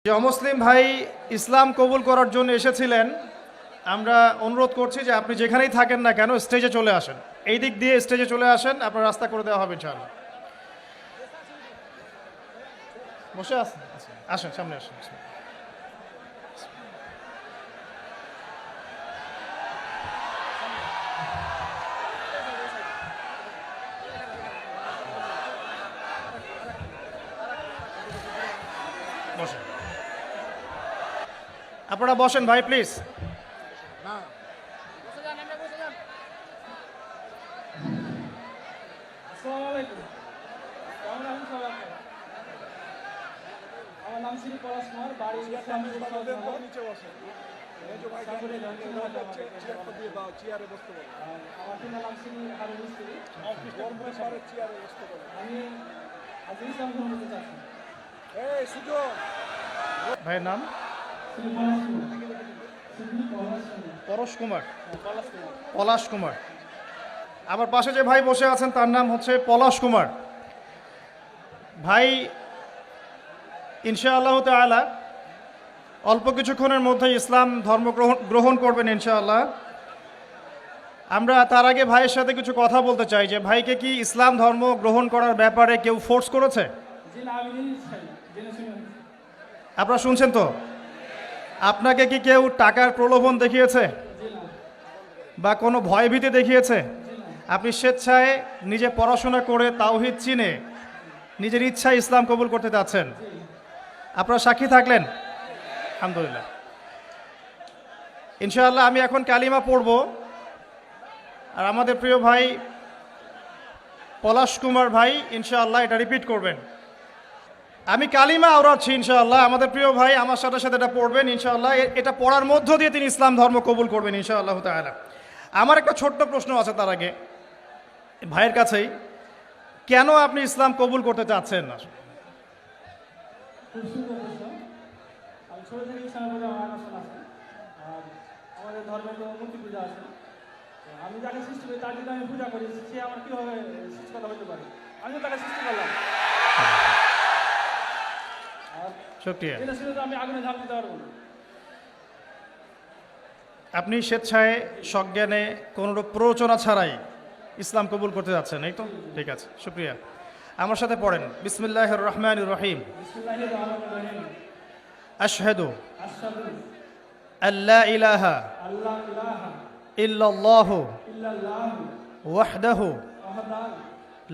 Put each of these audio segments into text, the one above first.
যে অমুসলিম ভাই ইসলাম কবুল করার জন্য এসেছিলেন, আমরা অনুরোধ করছি যে আপনি যেখানেই থাকেন না কেন স্টেজে চলে আসেন। এই দিক দিয়ে স্টেজে চলে আসেন, আপনার রাস্তা করে দেওয়া হবে ইনশাআল্লাহ। বসে আসেন, আসেন সামনে আসেন। বসেন, আপনারা বসেন ভাই প্লিজ। আমার নাম শ্রী পলাশ কুমার, বাড়ি আমার পিতার নাম শ্রী হারুন মিস্ত্রি। আমি আজ ইসলাম গ্রহণ করতে চাচ্ছি। ভাইয়ের নাম শ্রী পলাশ কুমার। শ্রী পরশ কুমার, পলাশ কুমার। পলাশ কুমার। আমার পাশে যে ভাই বসে আছেন তার নাম হচ্ছে পলাশ কুমার। ভাই ইনশাআল্লাহ তাআলা অল্প কিছুক্ষণের মধ্যে ইসলাম ধর্ম গ্রহণ করবেন ইনশাআল্লাহ। আমরা তার আগে ভাইয়ের সাথে কিছু কথা বলতে চাই যে ভাইকে কি ইসলাম ধর্ম গ্রহণ করার ব্যাপারে কেউ ফোর্স করেছে? জি না, আমি জেনে শুনে। আপনারা শুনছেন তো? আপনাকে কি কেউ টাকার প্রলোভন দেখিয়েছে জি না। বা কোনো ভয়ভীতি দেখিয়েছে? জি না। আপনি স্বেচ্ছায় নিজে পড়াশোনা করে তাওহীদ চিনে নিজের ইচ্ছায় ইসলাম কবুল করতে চাচ্ছেন। আপনারা সাক্ষী থাকলেন? আলহামদুলিল্লাহ। ইনশাআল্লাহ আমি এখন কালিমা পড়ব, আর আমাদের প্রিয় ভাই পলাশ কুমার ভাই ইনশাআল্লাহ এটা রিপিট করবেন। আমি কালিমা আওড়াচ্ছি ইনশাআল্লাহ, আমাদের প্রিয় ভাই আমার সাথে সাথে এটা পড়বেন ইনশাআল্লাহ। এটা পড়ার মধ্য দিয়ে তিনি ইসলাম ধর্ম কবুল করবেন ইনশাআল্লাহ তাআলা। আমার একটা ছোট্ট প্রশ্ন আছে তার আগে ভাইয়ের কাছেই, কেন আপনি ইসলাম কবুল করতে চাচ্ছেন না? খুব সুন্দর প্রশ্ন। আমি ছোট থেকে ইসলামের প্রতি আমার আকর্ষণ আছে। আর আমাদের ধর্মে তো মূর্তি পূজা আছে। তো আমি যাকে সৃষ্টি করি তার যদি আমি পূজা করি, সে আমার কীভাবে সৃষ্টিকর্তা হতে পারে? আমিও তাকে সৃষ্টি করলাম। আর শুকরিয়া। জেনে শুনে তো আমি আগুনে ঝাঁপ দিতে পারবো না। আপনি স্বেচ্ছায় সজ্ঞানে কোনোরূপ প্ররোচনা ছাড়াই ইসলাম কবুল করতে যাচ্ছেন, এই তো? ঠিক আছে, শুক্রিয়া। আমার সাথে পড়েন, বিসমিল্লাহির রহমানির রহিম। বিসমিল্লাহির রহমানির রহিম। আশহাদু আশহাদু আল্লা ইলাহা আল্লা ইলাহা ইল্লাল্লাহু ইল্লাল্লাহু ওয়াহদাহু ওয়াহদাহু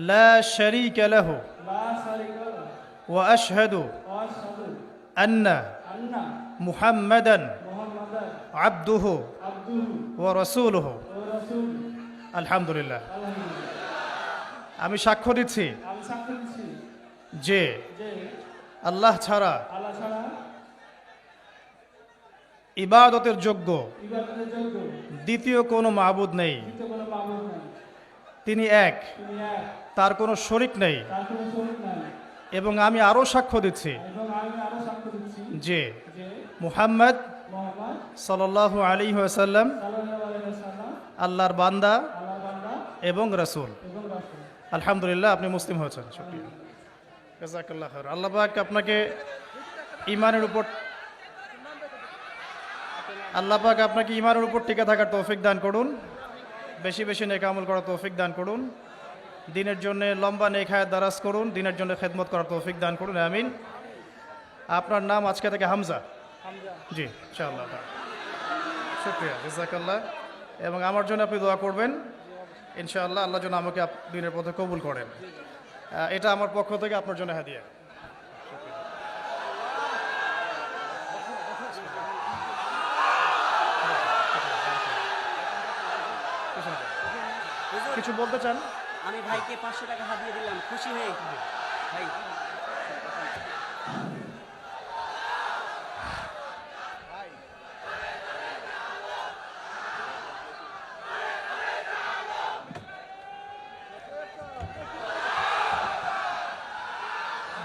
লা শারীকা লাহু লা শারীকা লাহু ওয়া আশহাদু ওয়া আশহাদু আন্না আন্না মুহাম্মাদান মুহাম্মাদান আবদুহু আবদুহু ওয়া রাসূলুহু। ওয়া রাসূলুহু। আলহামদুলিল্লাহ। আলহামদুলিল্লাহ। আমি সাক্ষ্য দিচ্ছি আমি সাক্ষ্য দিচ্ছি যে যে আল্লাহ ছাড়া আল্লাহ ছাড়া ইবাদতের যোগ্য ইবাদতের যোগ্য দ্বিতীয় কোনো মাবুদ নেই। দ্বিতীয় কোনো মাবুদ নাই। তিনি এক, তিনি এক, তার কোনো শরিক নেই। তার কোনো শরীক নাই। এবং আমি আরও সাক্ষ্য দিচ্ছি এবং আমি আরো সাক্ষ্য দিচ্ছি যে যে মুহাম্মদ মুহাম্মদ সাল্লাল্লাহু আলাইহি ওয়াসাল্লাম সাল্লাল্লাহু আলাইহি ওয়াসাল্লাম আল্লাহর বান্দা আল্লাহর বান্দা এবং রাসূল। এবং রাসূল। আলহামদুলিল্লাহ, আপনি মুসলিম হয়েছেন। শুকরিয়া, জাযাকাল্লাহ খাইর। আল্লাহ পাক আপনাকে ঈমানের উপর টিকে থাকার তৌফিক দান করুন, বেশি বেশি নেক আমল করার তৌফিক দান করুন, দিনের জন্য লম্বা নেক হায়াত দারাজ করুন, দিনের জন্য খেদমত করার তৌফিক দান করুন, আমিন। আপনার নাম আজকে থেকে হামজা? জি, ইনশাআল্লাহ। শুকরিয়া, জাযাকাল্লাহ। এবং আমার জন্য আপনি দোয়া করবেন ইনশাআল্লাহ, আল্লাহ যেন আমাকে দিনের পথে কবুল করেন। এটা আমার পক্ষ থেকে আপনার জন্য হাদিয়া। কিছু বলতে চান? আমি ভাইকে 500 টাকা হাতিয়ে দিলাম, খুশি হয়ে ভাই।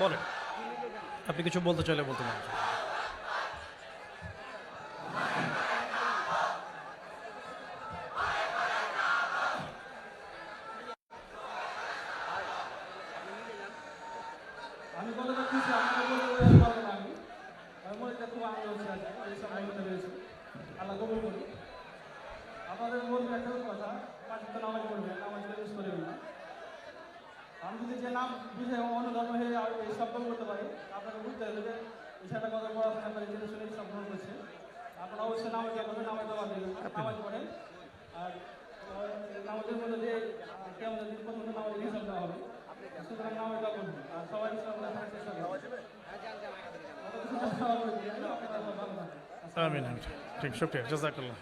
বলেন, আপনি কিছু বলতে চাইলে বলতে পারেন। আমি বলে যাচ্ছি, আপনাকে বলতে পারবো না আমি। মনটা খুব আনন্দ হচ্ছে আজকে এই সময় হতে পেরেছি আল্লাহ কবুল করি আপনাদের বলবো একটা কথা পাঁচ তো নামাজ পড়বেন নামাজ মিস করবেন না আমি যদি যে নাম বুঝে অন্য ধর্ম হয়ে এই শব্দ করতে পারি আপনাকে বুঝতে হবে যে বিষয়টা কত পড়াশোনা করে জেনে শুনে সব গ্রহণ করছে আপনারা অবশ্যই নামাজ করবেন নামাজ দেওয়া দেবেন নামাজ পড়েন আর নামাজের মধ্যে যে কেমন দিন পর্যন্ত নামাজের হিসাব দেওয়া হবে সুতরাং নামাজ দেওয়া করবেন আর সবাই ইসলাম থাকার চেষ্টা করবেন আমিন আমিন। ঠিক শুক্রিয়া জাজাকাল্লাহ।